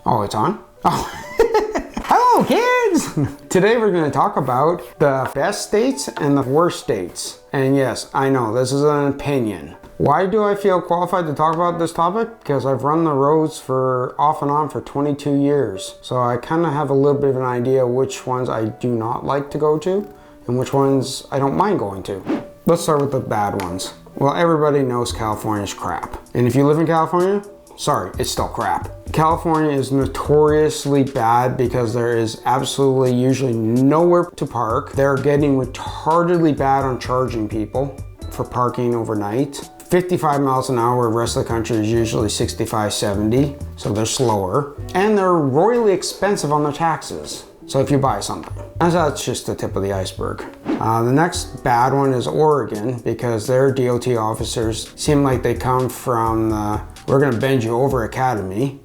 Oh, it's on? Oh. Hello, kids! Today we're going to talk about the best states and the worst states. And yes, I know, this is an opinion. Why do I feel qualified to talk about this topic? Because I've run the roads for off and on for 22 years. So I kind of have a little bit of an idea which ones I do not like to go to and which ones I don't mind going to. Let's start with the bad ones. Well, everybody knows California's crap. And if you live in California, sorry, it's still crap. California is notoriously bad because there is absolutely usually nowhere to park. They're getting retardedly bad on charging people for parking overnight. 55 miles an hour, the rest of the country is usually 65, 70, so they're slower. And they're royally expensive on their taxes. So if you buy something. And that's just the tip of the iceberg. The next bad one is Oregon because their DOT officers seem like they come from the "we're gonna bend you over" academy.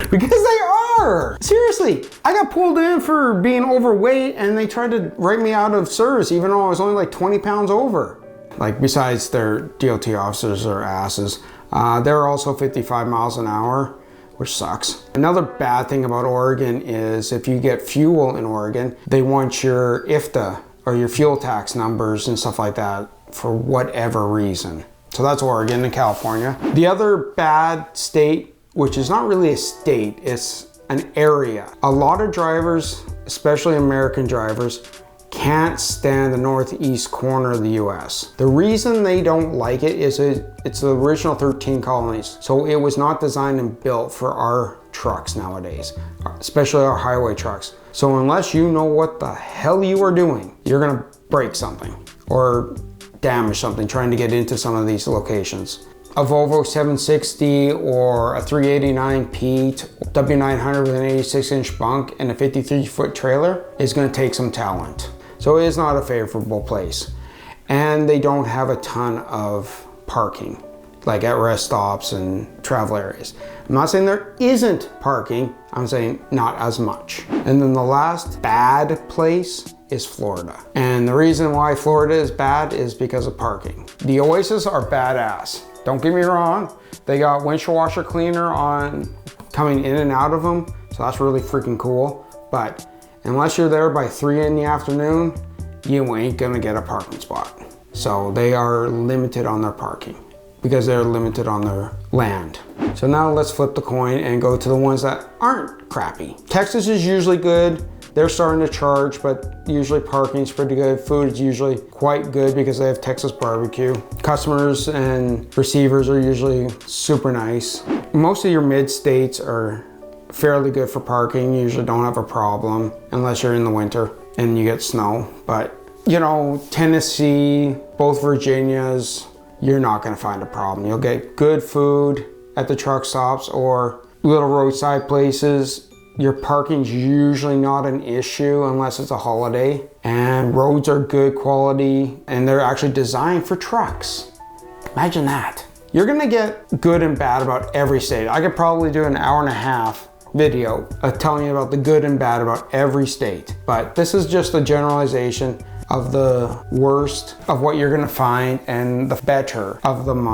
Because they are! Seriously, I got pulled in for being overweight and they tried to write me out of service even though I was only like 20 pounds over. Like, besides their DOT officers are asses, they're also 55 miles an hour, which sucks. Another bad thing about Oregon is if you get fuel in Oregon, they want your IFTA or your fuel tax numbers and stuff like that for whatever reason. So that's Oregon and California. The other bad state, which is not really a state, it's an area. A lot of drivers, especially American drivers, can't stand the northeast corner of the US. The reason they don't like it is it's the original 13 colonies. So it was not designed and built for our trucks nowadays, especially our highway trucks. So unless you know what the hell you are doing, you're gonna break something or damage something trying to get into some of these locations. A Volvo 760 or a 389 Pete W900 with an 86-inch bunk and a 53-foot trailer is going to take some talent. So it is not a favorable place. And they don't have a ton of parking, like at rest stops and travel areas. I'm not saying there isn't parking, I'm saying not as much. And then the last bad place is Florida. And the reason why Florida is bad is because of parking. The Oasis are badass. Don't get me wrong, they got windshield washer cleaner on coming in and out of them, so that's really freaking cool. But unless you're there by 3 in the afternoon, you ain't gonna get a parking spot. So they are limited on their parking because they're limited on their land. So now let's flip the coin and go to the ones that aren't crappy. Texas is usually good. They're starting to charge, but usually parking's pretty good. Food is usually quite good because they have Texas barbecue. Customers and receivers are usually super nice. Most of your mid-states are fairly good for parking. You usually don't have a problem unless you're in the winter and you get snow. But, you know, Tennessee, both Virginias, you're not gonna find a problem. You'll get good food at the truck stops or little roadside places. Your parking's usually not an issue unless it's a holiday. And roads are good quality and they're actually designed for trucks. Imagine that. You're gonna get good and bad about every state. I could probably do an 1.5-hour video of telling you about the good and bad about every state. But this is just a generalization of the worst of what you're gonna find and the better of them.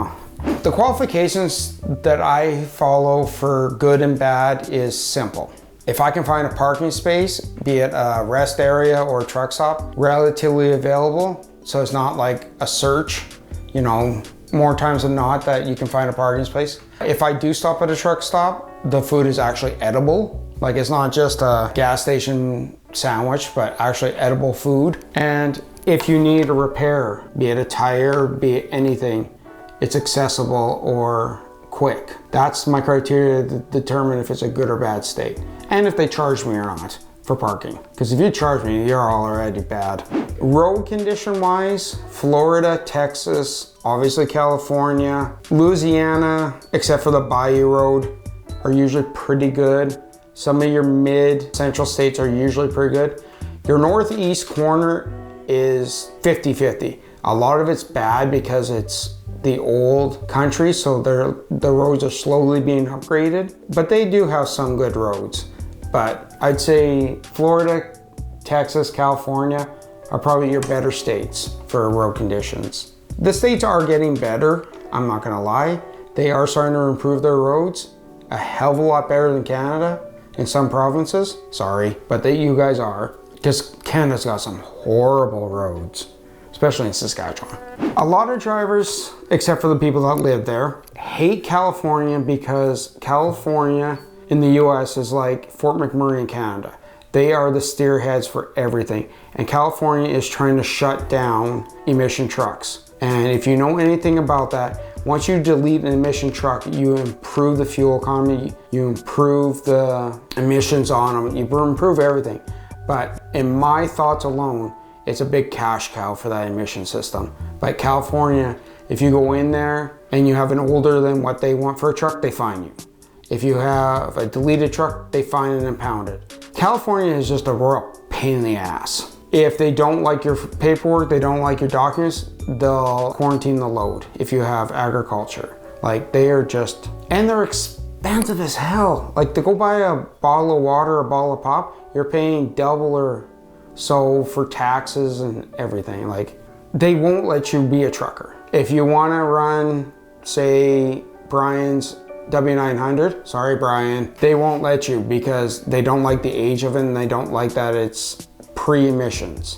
The qualifications that I follow for good and bad is simple. If I can find a parking space, be it a rest area or a truck stop, relatively available, so it's not like a search, you know, more times than not that you can find a parking space. If I do stop at a truck stop, the food is actually edible. Like, it's not just a gas station sandwich, but actually edible food. And if you need a repair, be it a tire, be it anything, it's accessible or quick. That's my criteria to determine if it's a good or bad state. And if they charge me or not for parking. Because if you charge me, you're already bad. Road condition wise, Florida, Texas, obviously California, Louisiana, except for the Bayou Road, are usually pretty good. Some of your mid-central states are usually pretty good. Your northeast corner is 50-50. A lot of it's bad because it's the old country, so the roads are slowly being upgraded, but they do have some good roads. But I'd say Florida, Texas, California are probably your better states for road conditions. The states are getting better, I'm not gonna lie. They are starting to improve their roads a hell of a lot better than Canada in some provinces. Sorry, but you guys are. Because Canada's got some horrible roads, especially in Saskatchewan. A lot of drivers, except for the people that live there, hate California because California in the US is like Fort McMurray in Canada. They are the steerheads for everything. And California is trying to shut down emission trucks. And if you know anything about that, once you delete an emission truck, you improve the fuel economy, you improve the emissions on them, you improve everything. But in my thoughts alone, it's a big cash cow for that emission system. But California, if you go in there and you have an older than what they want for a truck, they fine you. If you have a deleted truck, they fine and impound it. California is just a royal pain in the ass. If they don't like your paperwork, they don't like your documents, they'll quarantine the load if you have agriculture. Like they are just, and they're expensive as hell. Like to go buy a bottle of water, a bottle of pop, you're paying double or so for taxes and everything. Like they won't let you be a trucker. If you wanna run, say, Brian's W900, sorry Brian, they won't let you because they don't like the age of it and they don't like that it's pre-emissions.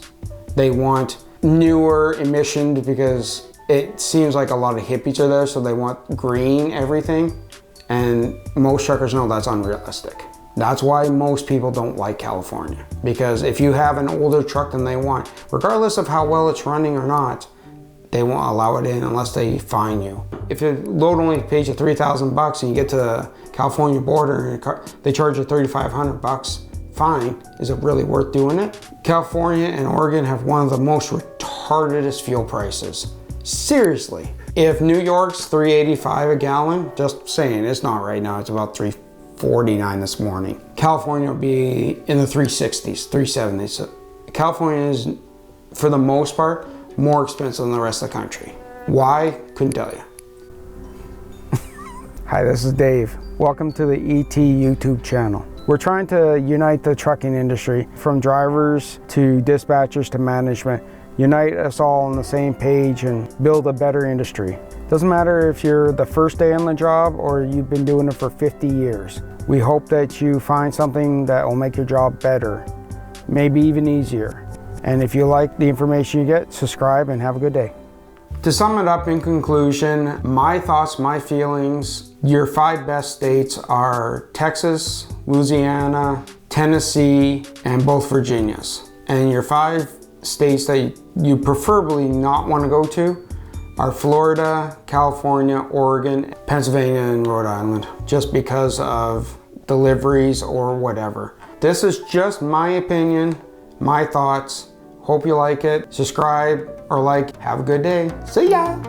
They want newer emissions because it seems like a lot of hippies are there, so they want green everything. And most truckers know that's unrealistic. That's why most people don't like California. Because if you have an older truck than they want, regardless of how well it's running or not, they won't allow it in unless they fine you. If your load only pays you 3,000 bucks and you get to the California border and they charge you 3,500 bucks, fine. Is it really worth doing it? California and Oregon have one of the most retardedest fuel prices. Seriously. If New York's $3.85 a gallon, just saying, it's not right now, it's about $3.49 this morning. California will be in the 360s, 370s. So California is, for the most part, more expensive than the rest of the country. Why? Couldn't tell you. Hi, this is Dave. Welcome to the ET YouTube channel. We're trying to unite the trucking industry, from drivers to dispatchers to management. Unite us all on the same page and build a better industry. Doesn't matter if you're the first day on the job or you've been doing it for 50 years. We hope that you find something that will make your job better, maybe even easier. And if you like the information you get, subscribe and have a good day. To sum it up in conclusion, my thoughts, my feelings, your 5 best states are Texas, Louisiana, Tennessee, and both Virginias. And your 5 states that you preferably not want to go to are Florida, California, Oregon, Pennsylvania, and Rhode Island, just because of deliveries or whatever. This is just my opinion, my thoughts. Hope you like it. Subscribe or like. Have a good day. See ya.